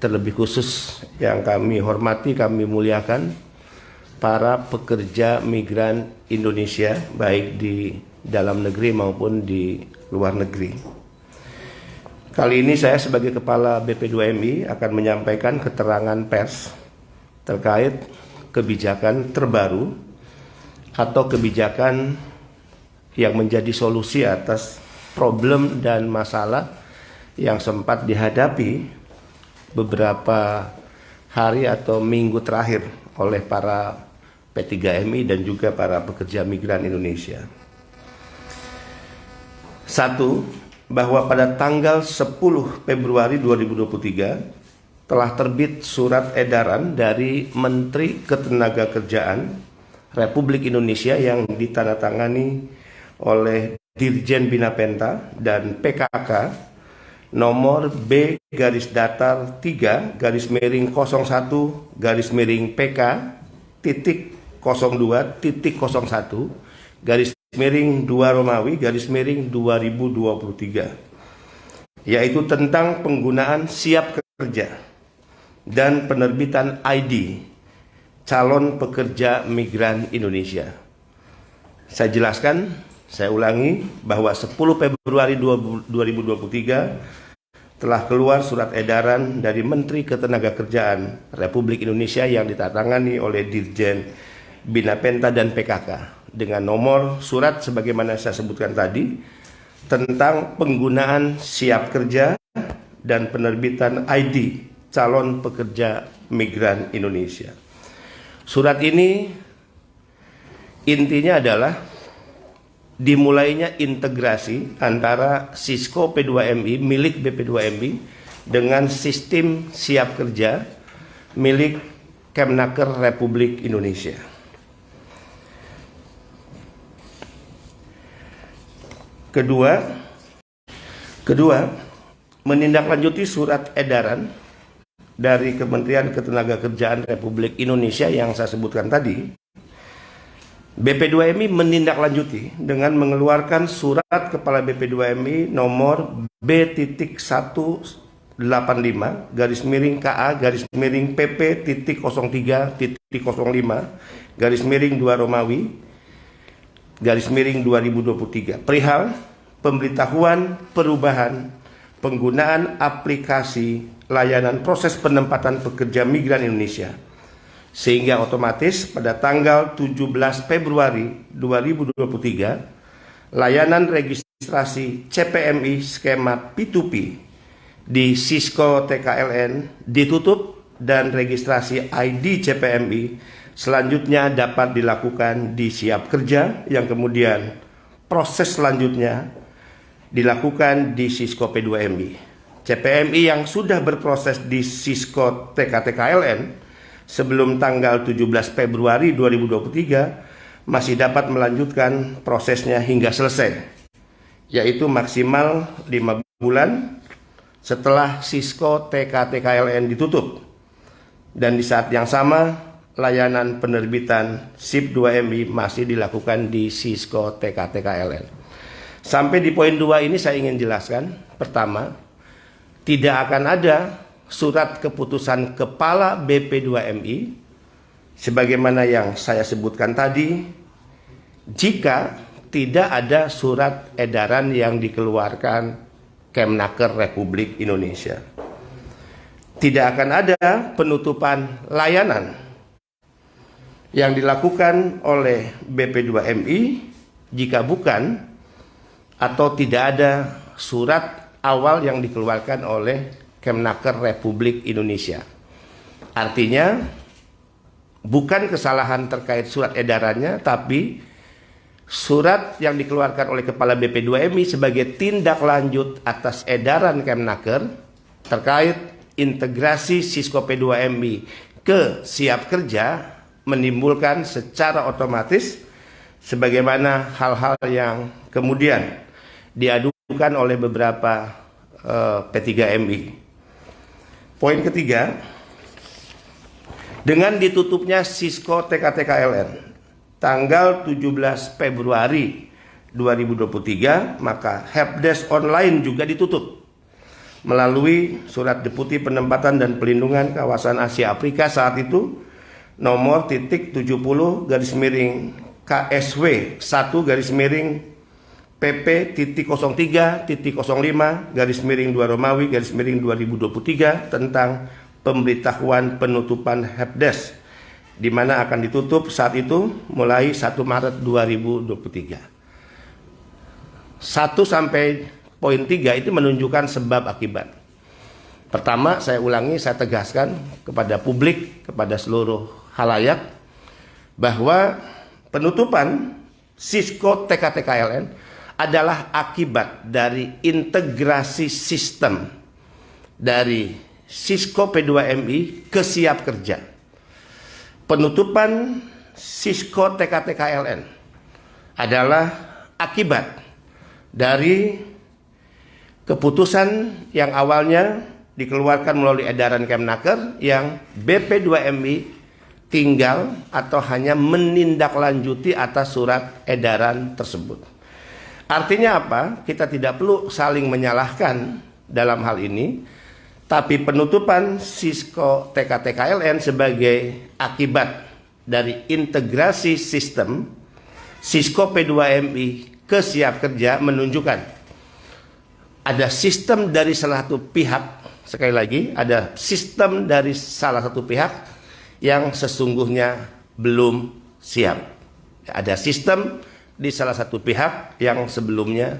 terlebih khusus yang kami hormati, kami muliakan para pekerja migran Indonesia, baik di dalam negeri maupun di luar negeri. Kali ini saya sebagai Kepala BP2MI akan menyampaikan keterangan pers terkait kebijakan terbaru atau kebijakan yang menjadi solusi atas problem dan masalah yang sempat dihadapi beberapa hari atau minggu terakhir oleh para P3MI dan juga para pekerja migran Indonesia. Satu, bahwa pada tanggal 10 Februari 2023 telah terbit surat edaran dari Menteri Ketenagakerjaan Republik Indonesia yang ditandatangani oleh Dirjen Bina Penta dan PKK nomor B-3-01-PK titik 02.01 2 yaitu tentang penggunaan siap kerja dan penerbitan ID calon pekerja migran Indonesia. Saya jelaskan, saya ulangi bahwa 10 Februari 2023 telah keluar surat edaran dari Menteri Ketenagakerjaan Republik Indonesia yang ditandatangani oleh Dirjen Bina Penta dan PKK dengan nomor surat sebagaimana saya sebutkan tadi tentang penggunaan siap kerja dan penerbitan ID calon pekerja migran Indonesia. Surat ini intinya adalah dimulainya integrasi antara Sisco P2MI milik BP2MI dengan sistem siap kerja milik Kemnaker Republik Indonesia. Kedua, menindaklanjuti surat edaran dari Kementerian Ketenagakerjaan Republik Indonesia yang saya sebutkan tadi. BP2MI menindaklanjuti dengan mengeluarkan surat Kepala BP2MI nomor B-PP-3-18-PP-03-03-2 perihal pemberitahuan perubahan penggunaan aplikasi layanan proses penempatan pekerja migran Indonesia, sehingga otomatis pada tanggal 17 Februari 2023 layanan registrasi CPMI skema P2P di Sisco TKLN ditutup dan registrasi ID CPMI selanjutnya dapat dilakukan di siap kerja yang kemudian proses selanjutnya dilakukan di Sisco P2MI. CPMI yang sudah berproses di Sisco TKLN sebelum tanggal 17 Februari 2023 masih dapat melanjutkan prosesnya hingga selesai, yaitu maksimal 5 bulan setelah Sisco TKLN ditutup. Dan di saat yang sama, layanan penerbitan SIP 2MI masih dilakukan di Sisco TKLN. Sampai di poin 2 ini saya ingin jelaskan, pertama, tidak akan ada surat keputusan Kepala BP2MI sebagaimana yang saya sebutkan tadi jika tidak ada surat edaran yang dikeluarkan Kemnaker Republik Indonesia. Tidak akan ada penutupan layanan yang dilakukan oleh BP2MI jika bukan atau tidak ada surat awal yang dikeluarkan oleh Kemnaker Republik Indonesia. Artinya bukan kesalahan terkait surat edarannya, tapi surat yang dikeluarkan oleh Kepala BP2MI sebagai tindak lanjut atas edaran Kemnaker terkait integrasi Sisco P2MI ke siap kerja menimbulkan secara otomatis sebagaimana hal-hal yang kemudian diadukan oleh beberapa P3MI. Poin ketiga, dengan ditutupnya Sisco TKLN tanggal 17 Februari 2023, maka helpdesk online juga ditutup. melalui Surat Deputi Penempatan dan Pelindungan Kawasan Asia Afrika saat itu nomor .70 garis miring KSW 1 garis miring PP .03.05 garis miring 2 Romawi garis miring 2023 tentang pemberitahuan penutupan helpdesk, di mana akan ditutup saat itu mulai 1 Maret 2023. 1 sampai poin 3 itu menunjukkan sebab akibat. Pertama, saya ulangi, saya tegaskan kepada publik, kepada seluruh halayak, bahwa penutupan Sisco TKTKLN adalah akibat dari integrasi sistem dari Sisco P2MI ke Siap Kerja. Penutupan Sisco TKTKLN adalah akibat dari keputusan yang awalnya dikeluarkan melalui edaran Kemnaker yang BP2MI tinggal atau hanya menindaklanjuti atas surat edaran tersebut. Artinya apa? Kita tidak perlu saling menyalahkan dalam hal ini, tapi penutupan Sisco TKTKLN sebagai akibat dari integrasi sistem Sisco P2MI ke Siap Kerja menunjukkan ada sistem dari salah satu pihak, sekali lagi ada sistem dari salah satu pihak yang sesungguhnya belum siap. Ada sistem di salah satu pihak yang sebelumnya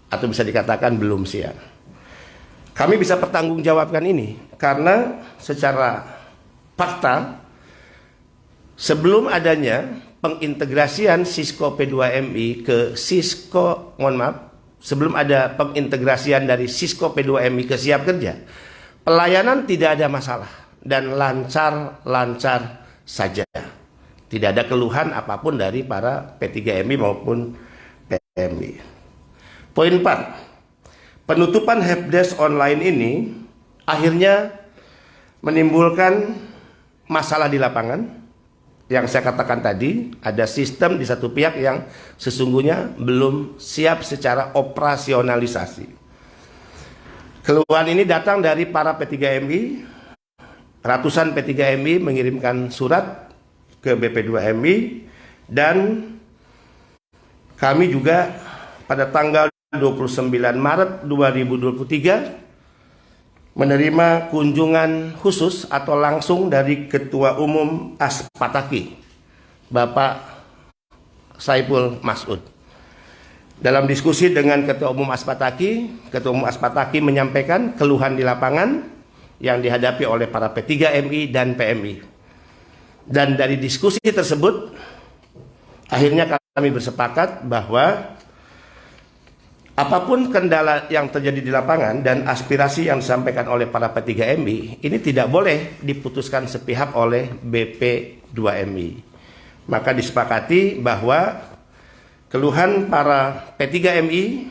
atau bisa dikatakan belum siap. Kami bisa pertanggungjawabkan ini karena secara fakta sebelum adanya pengintegrasian Sisco P2MI ke Sisco, sebelum ada pengintegrasian dari Sisco P2MI ke Siap Kerja, pelayanan tidak ada masalah dan lancar-lancar saja. Tidak ada keluhan apapun dari para P3MI maupun PMI. Poin 4. Penutupan helpdesk online ini akhirnya menimbulkan masalah di lapangan. Yang saya katakan tadi, ada sistem di satu pihak yang sesungguhnya belum siap secara operasionalisasi. Keluhan ini datang dari para P3MI. Ratusan P3MI mengirimkan surat ke BP2MI dan kami juga pada tanggal 29 Maret 2023 menerima kunjungan khusus atau langsung dari Ketua Umum Aspataki, Bapak Saiful Masud. Dalam diskusi dengan Ketua Umum Aspataki, Ketua Umum Aspataki menyampaikan keluhan di lapangan yang dihadapi oleh para P3MI dan PMI. Dan dari diskusi tersebut, akhirnya kami bersepakat bahwa apapun kendala yang terjadi di lapangan dan aspirasi yang disampaikan oleh para P3MI, ini tidak boleh diputuskan sepihak oleh BP2MI. Maka disepakati bahwa keluhan para P3MI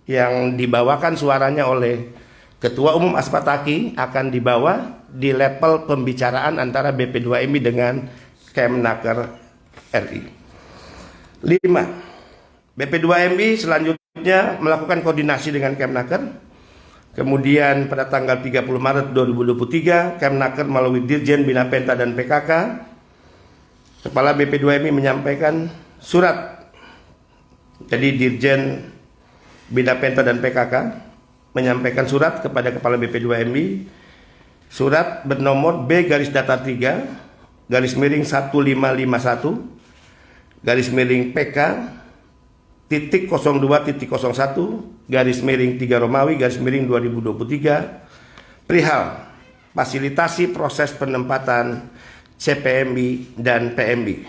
yang dibawakan suaranya oleh Ketua Umum Aspataki akan dibawa di level pembicaraan antara BP2MI dengan Kemnaker RI. 5. BP2MI selanjutnya melakukan koordinasi dengan Kemnaker. Kemudian pada tanggal 30 Maret 2023, Kemnaker melalui Dirjen Bina Penta dan PKK, Kepala BP2MI menyampaikan surat. Jadi Dirjen Bina Penta dan PKK menyampaikan surat kepada Kepala BP2MI, surat bernomor B garis datar 3 garis miring 1551 garis miring PK titik 02.01 garis miring 3 Romawi garis miring 2023 perihal fasilitasi proses penempatan CPMI dan PMI.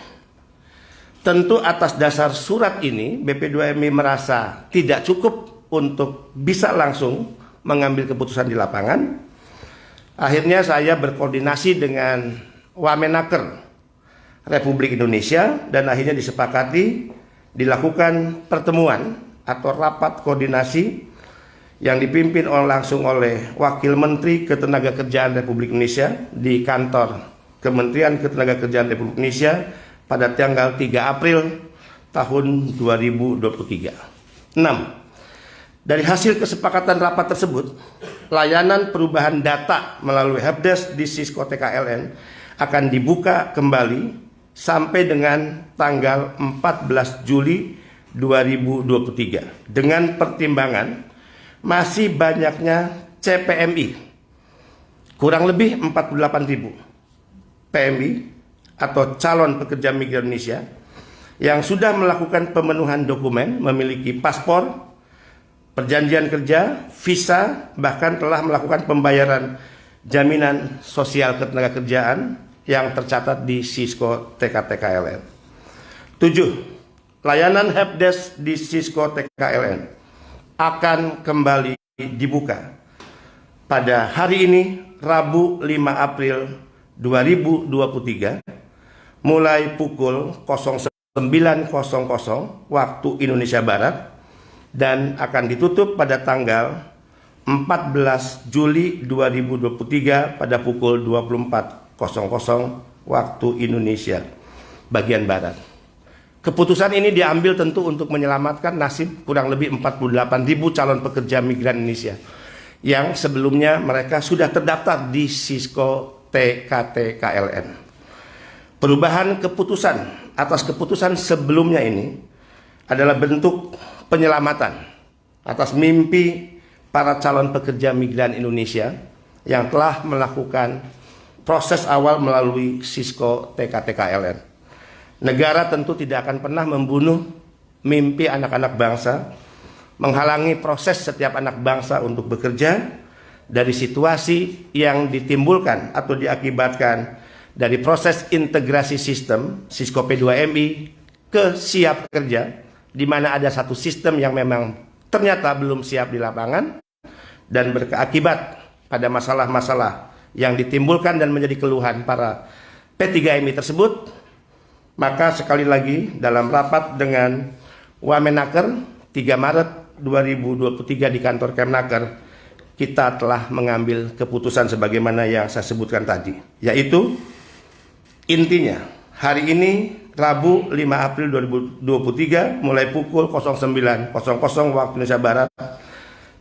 Tentu atas dasar surat ini BP2MI merasa tidak cukup untuk bisa langsung mengambil keputusan di lapangan. Akhirnya saya berkoordinasi dengan Wamenaker Republik Indonesia dan akhirnya disepakati dilakukan pertemuan atau rapat koordinasi yang dipimpin langsung oleh Wakil Menteri Ketenagakerjaan Republik Indonesia di kantor Kementerian Ketenagakerjaan Republik Indonesia pada tanggal 3 April tahun 2023. 6. Dari hasil kesepakatan rapat tersebut, layanan perubahan data melalui helpdesk di Sisco TKLN akan dibuka kembali sampai dengan tanggal 14 Juli 2023 dengan pertimbangan masih banyaknya CPMI, kurang lebih 48.000 PMI atau calon pekerja migran Indonesia yang sudah melakukan pemenuhan dokumen, memiliki paspor, perjanjian kerja, visa, bahkan telah melakukan pembayaran jaminan sosial ketenagakerjaan yang tercatat di Sisco TKTKLN. 7. Layanan helpdesk di Sisco TKLN akan kembali dibuka pada hari ini, Rabu 5 April 2023, mulai pukul 09.00 waktu Indonesia Barat, dan akan ditutup pada tanggal 14 Juli 2023 pada pukul 24.00 waktu Indonesia bagian Barat. Keputusan ini diambil tentu untuk menyelamatkan nasib kurang lebih 48.000 calon pekerja migran Indonesia yang sebelumnya mereka sudah terdaftar di Sisco TKTKLN. Perubahan keputusan atas keputusan sebelumnya ini adalah bentuk penyelamatan atas mimpi para calon pekerja migran Indonesia yang telah melakukan proses awal melalui Sisco TKTKLN. Negara tentu tidak akan pernah membunuh mimpi anak-anak bangsa, menghalangi proses setiap anak bangsa untuk bekerja dari situasi yang ditimbulkan atau diakibatkan dari proses integrasi sistem Sisco P2MI ke siap kerja, di mana ada satu sistem yang memang ternyata belum siap di lapangan dan berakibat pada masalah-masalah yang ditimbulkan dan menjadi keluhan para P3MI tersebut. Maka sekali lagi dalam rapat dengan Wamenaker 3 Maret 2023 di kantor Kemnaker, kita telah mengambil keputusan sebagaimana yang saya sebutkan tadi, yaitu intinya hari ini Rabu 5 April 2023 mulai pukul 09.00 waktu Indonesia Barat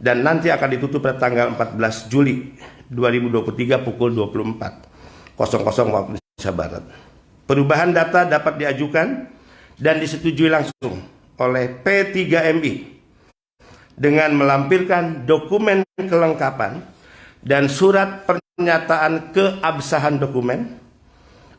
dan nanti akan ditutup pada tanggal 14 Juli 2023 pukul 24.00 waktu Indonesia Barat. Perubahan data dapat diajukan dan disetujui langsung oleh P3MI dengan melampirkan dokumen kelengkapan dan surat pernyataan keabsahan dokumen.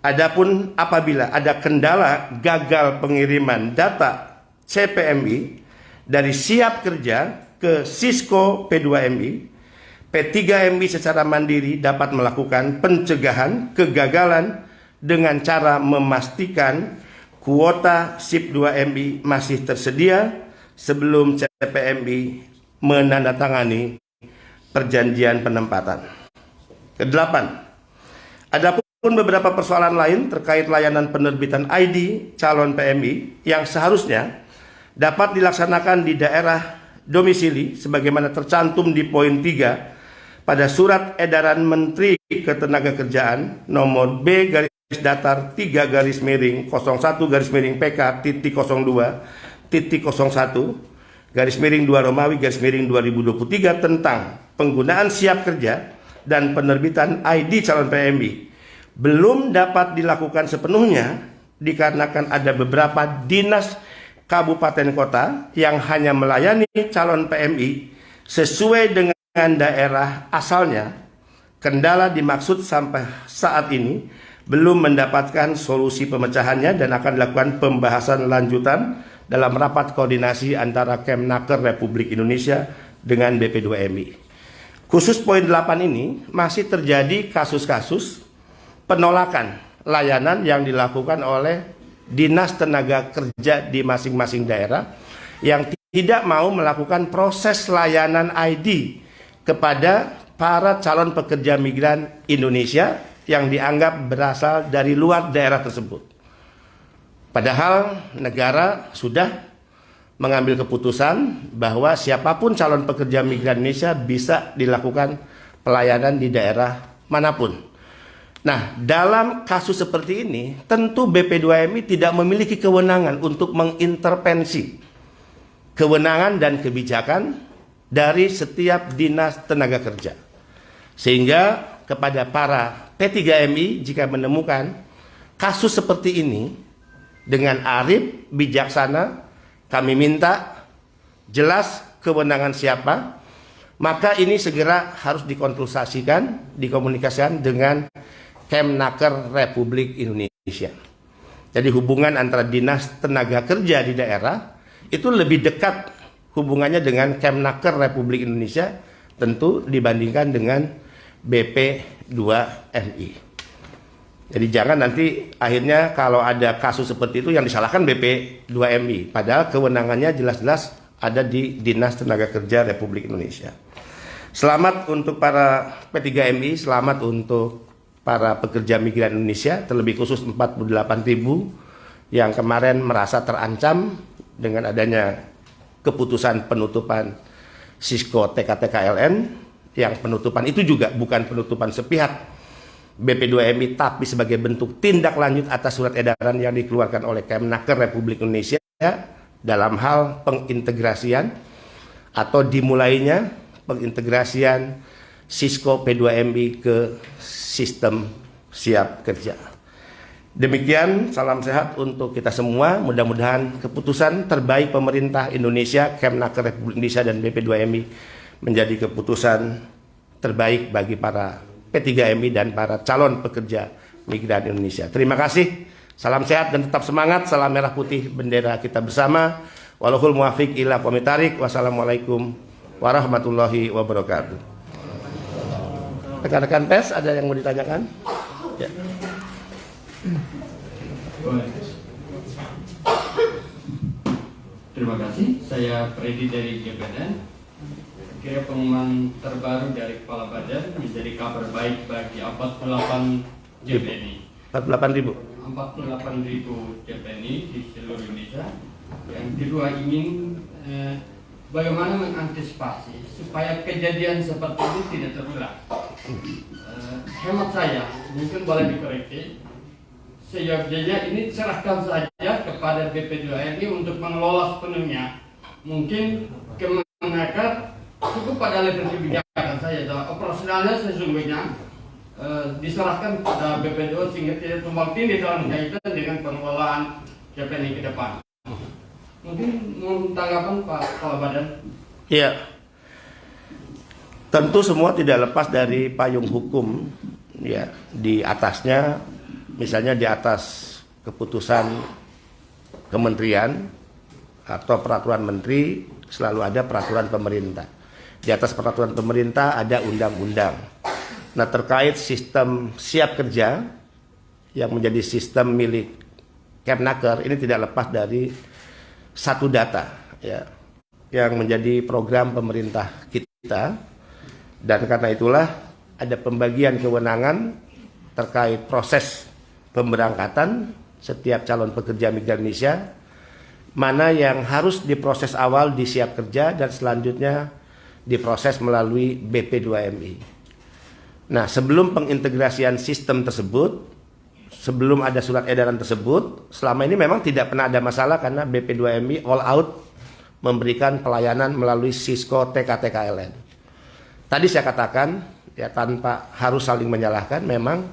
Adapun apabila ada kendala gagal pengiriman data CPMI dari siap kerja ke Sisco P2MI, P3MI secara mandiri dapat melakukan pencegahan kegagalan dengan cara memastikan kuota SIP 2MI masih tersedia sebelum CPMI menandatangani perjanjian penempatan. Kedelapan, adapun beberapa persoalan lain terkait layanan penerbitan ID calon PMI yang seharusnya dapat dilaksanakan di daerah domisili sebagaimana tercantum di poin 3 pada Surat Edaran Menteri Ketenagakerjaan nomor B/3 01-PK-01-PK-01-2 tentang penggunaan siap kerja dan penerbitan ID calon PMI belum dapat dilakukan sepenuhnya dikarenakan ada beberapa dinas kabupaten kota yang hanya melayani calon PMI sesuai dengan daerah asalnya. Kendala dimaksud sampai saat ini belum mendapatkan solusi pemecahannya dan akan dilakukan pembahasan lanjutan dalam rapat koordinasi antara Kemnaker Republik Indonesia dengan BP2MI. Khusus poin 8 ini masih terjadi kasus-kasus penolakan layanan yang dilakukan oleh Dinas Tenaga Kerja di masing-masing daerah yang tidak mau melakukan proses layanan ID kepada para calon pekerja migran Indonesia yang dianggap berasal dari luar daerah tersebut. Padahal negara sudah mengambil keputusan bahwa siapapun calon pekerja migran Indonesia bisa dilakukan pelayanan di daerah manapun. Nah, dalam kasus seperti ini, tentu BP2MI tidak memiliki kewenangan untuk mengintervensi kewenangan dan kebijakan dari setiap dinas tenaga kerja. Sehingga kepada para P3MI jika menemukan kasus seperti ini dengan arif, bijaksana, kami minta jelas kewenangan siapa, maka ini segera harus dikonsultasikan, dikomunikasikan dengan Kemnaker Republik Indonesia. Jadi hubungan antara dinas tenaga kerja di daerah itu lebih dekat hubungannya dengan Kemnaker Republik Indonesia tentu dibandingkan dengan BP2MI. Jadi jangan nanti akhirnya kalau ada kasus seperti itu yang disalahkan BP2MI, padahal kewenangannya jelas-jelas ada di Dinas Tenaga Kerja Republik Indonesia. Selamat untuk para P3MI, selamat untuk para pekerja migran Indonesia, terlebih khusus 48.000 yang kemarin merasa terancam dengan adanya keputusan penutupan Sisko TKTKLN, yang penutupan itu juga bukan penutupan sepihak BP2MI, tapi sebagai bentuk tindak lanjut atas surat edaran yang dikeluarkan oleh Kemnaker Republik Indonesia dalam hal pengintegrasian atau dimulainya pengintegrasian Sisko P2MI ke sistem siap kerja. Demikian, salam sehat untuk kita semua. Mudah-mudahan keputusan terbaik pemerintah Indonesia, Kemnaker Republik Indonesia dan BP2MI menjadi keputusan terbaik bagi para P3MI dan para calon pekerja migran Indonesia. Terima kasih, salam sehat dan tetap semangat. Salam merah putih, bendera kita bersama. Wallahul muwafiq ila aqwamit thariq. Wassalamualaikum warahmatullahi wabarakatuh. Rekan-rekan pers, ada yang mau ditanyakan? Ya. Terima kasih. Saya Freddy dari GPN. Kira pengumuman terbaru dari Kepala Badan menjadi kabar baik bagi 48 JPNI. 48.000. 48.000 JPNI di seluruh Indonesia. Yang kedua, ingin bagaimana mengantisipasi supaya kejadian seperti ini tidak terulang. Hemat saya, mungkin boleh dikoreksi. Seyogyanya ini serahkan saja kepada BP2MI untuk mengelola sepenuhnya. Mungkin Kemnaker cukup pada level kebijakan saja. Operasionalnya sesungguhnya diserahkan pada BP2 sehingga tidak tumpang tindih dalam kaitan dengan pengelolaan JPNI ke depan. Mungkin tanggapan Pak Kepala Badan. Ya, tentu semua tidak lepas dari payung hukum. Ya, di atasnya, misalnya di atas keputusan kementerian atau peraturan menteri, selalu ada peraturan pemerintah. Di atas peraturan pemerintah ada undang-undang. Nah, terkait sistem siap kerja yang menjadi sistem milik Kemnaker, ini tidak lepas dari satu data ya, yang menjadi program pemerintah kita, dan karena itulah ada pembagian kewenangan terkait proses pemberangkatan setiap calon pekerja migran Indonesia, mana yang harus diproses awal di siap kerja dan selanjutnya diproses melalui BP2MI. Nah, sebelum pengintegrasian sistem tersebut, sebelum ada surat edaran tersebut, selama ini memang tidak pernah ada masalah karena BP2MI all out memberikan pelayanan melalui Sisko TKTKLN. Tadi saya katakan, ya tanpa harus saling menyalahkan, memang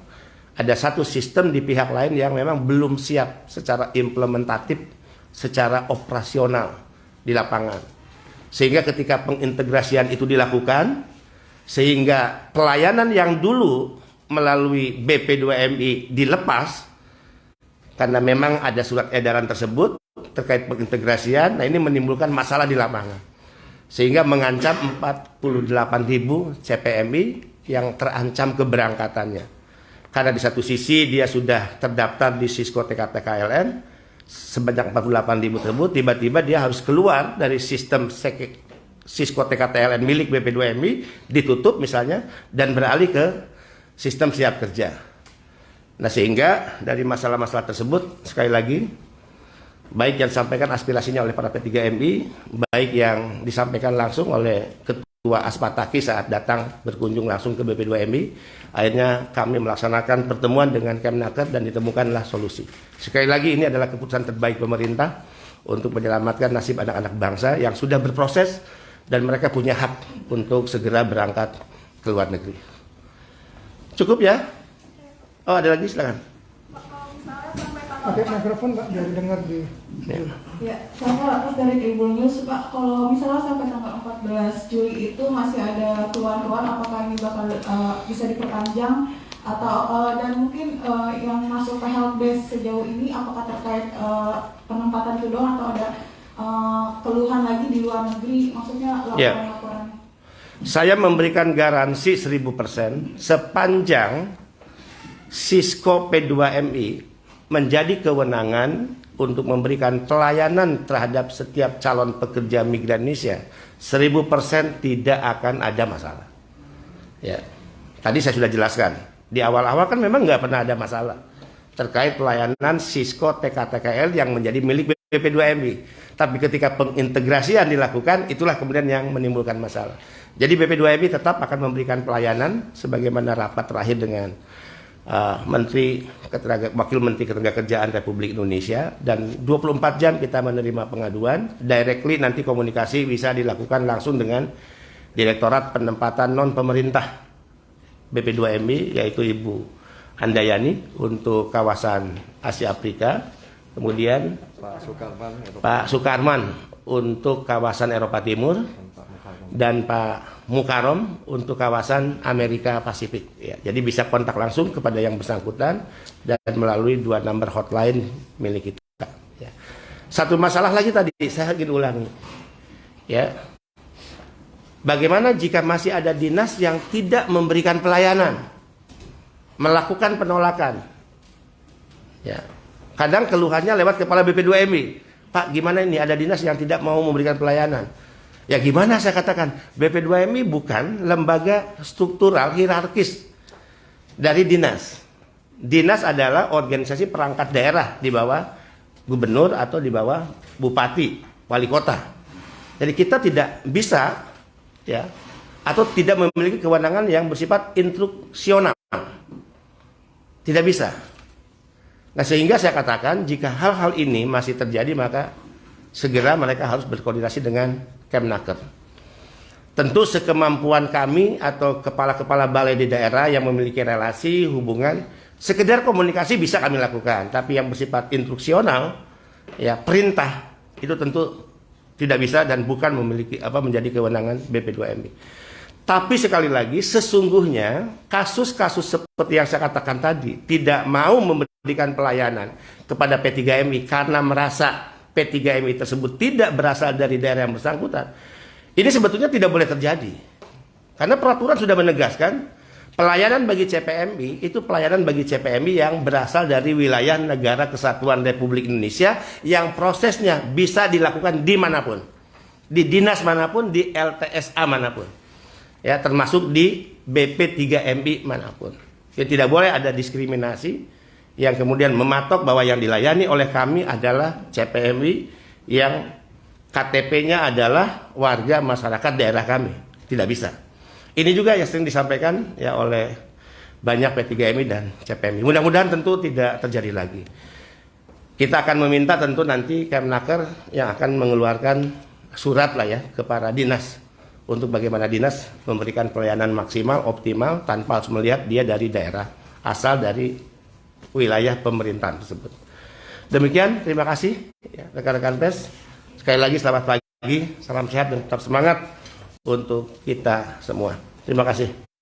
ada satu sistem di pihak lain yang memang belum siap secara implementatif, secara operasional di lapangan. Sehingga ketika pengintegrasian itu dilakukan, sehingga pelayanan yang dulu melalui BP2MI dilepas karena memang ada surat edaran tersebut terkait pengintegrasian. Nah, ini menimbulkan masalah di lapangan sehingga mengancam 48.000 CPMI yang terancam keberangkatannya, karena di satu sisi dia sudah terdaftar di Sisko TKTKLN sebanyak 48.000 tersebut, tiba-tiba dia harus keluar dari sistem Sisko TKTKLN milik BP2MI, ditutup misalnya, dan beralih ke sistem siap kerja. Nah, sehingga dari masalah-masalah tersebut, sekali lagi, baik yang disampaikan aspirasinya oleh para P3MI, baik yang disampaikan langsung oleh Ketua Aspataki saat datang berkunjung langsung ke BP2MI, akhirnya kami melaksanakan pertemuan dengan Kemnaker dan ditemukanlah solusi. Sekali lagi, ini adalah keputusan terbaik pemerintah untuk menyelamatkan nasib anak-anak bangsa yang sudah berproses dan mereka punya hak untuk segera berangkat ke luar negeri. Cukup ya? Oh, ada lagi, silakan. Pakai mikrofon Pak, biar dengar di. Ya, saya atas dari Tribun News, Pak. Kalau misalnya sampai tanggal 14 Juli itu masih ada keluhan-keluhan, apakah ini bakal bisa diperpanjang atau dan mungkin yang masuk ke helpdesk sejauh ini apakah terkait penempatan itu doang atau ada keluhan lagi di luar negeri, maksudnya laporan-laporan? Saya memberikan garansi 1000% sepanjang Sisco P2MI menjadi kewenangan untuk memberikan pelayanan terhadap setiap calon pekerja migran Indonesia, 1000% tidak akan ada masalah. Ya, tadi saya sudah jelaskan di awal-awal kan memang nggak pernah ada masalah terkait pelayanan Sisco TKTKL yang menjadi milik BP2MI. Tapi ketika pengintegrasian dilakukan, itulah kemudian yang menimbulkan masalah. Jadi BP2MI tetap akan memberikan pelayanan sebagaimana rapat terakhir dengan Wakil Menteri Ketenagakerjaan Republik Indonesia, dan 24 jam kita menerima pengaduan. Directly nanti komunikasi bisa dilakukan langsung dengan Direktorat Penempatan Non Pemerintah BP2MI, yaitu Ibu Handayani untuk kawasan Asia Afrika, kemudian Pak Sukarman untuk kawasan Eropa Timur, dan Pak Mukarom untuk kawasan Amerika Pasifik. Ya, jadi bisa kontak langsung kepada yang bersangkutan dan melalui 2 nomor hotline milik kita. Ya. Satu masalah lagi tadi saya ingin ulangi. Ya, bagaimana jika masih ada dinas yang tidak memberikan pelayanan, melakukan penolakan? Ya, kadang keluhannya lewat kepala BP2MI. Pak, gimana ini ada dinas yang tidak mau memberikan pelayanan? Ya gimana saya katakan, BP2MI bukan lembaga struktural hierarkis dari dinas. Dinas adalah organisasi perangkat daerah di bawah gubernur atau di bawah bupati, wali kota. Jadi kita tidak bisa ya, atau tidak memiliki kewenangan yang bersifat instruksional. Tidak bisa. Nah, sehingga saya katakan jika hal-hal ini masih terjadi, maka segera mereka harus berkoordinasi dengan Kemnaker. Tentu sekemampuan kami atau kepala-kepala balai di daerah yang memiliki relasi, hubungan, sekedar komunikasi bisa kami lakukan. Tapi yang bersifat instruksional, ya perintah, itu tentu tidak bisa dan bukan memiliki menjadi kewenangan BP2MI. Tapi sekali lagi, sesungguhnya kasus-kasus seperti yang saya katakan tadi tidak mau memberikan pelayanan kepada P3MI karena merasa P3MI tersebut tidak berasal dari daerah yang bersangkutan. Ini sebetulnya tidak boleh terjadi. Karena peraturan sudah menegaskan pelayanan bagi CPMI itu pelayanan bagi CPMI yang berasal dari wilayah Negara Kesatuan Republik Indonesia yang prosesnya bisa dilakukan dimanapun. Di dinas manapun, di LTSA manapun. Ya, termasuk di BP3MI manapun. Jadi tidak boleh ada diskriminasi yang kemudian mematok bahwa yang dilayani oleh kami adalah CPMI yang KTP-nya adalah warga masyarakat daerah kami. Tidak bisa. Ini juga yang sering disampaikan ya oleh banyak P3MI dan CPMI. Mudah-mudahan tentu tidak terjadi lagi. Kita akan meminta tentu nanti Kemnaker yang akan mengeluarkan surat lah ya kepada dinas untuk bagaimana dinas memberikan pelayanan maksimal, optimal tanpa harus melihat dia dari daerah asal dari wilayah pemerintahan tersebut. Demikian, terima kasih ya, rekan-rekan pers. Sekali lagi selamat pagi, salam sehat dan tetap semangat untuk kita semua. Terima kasih.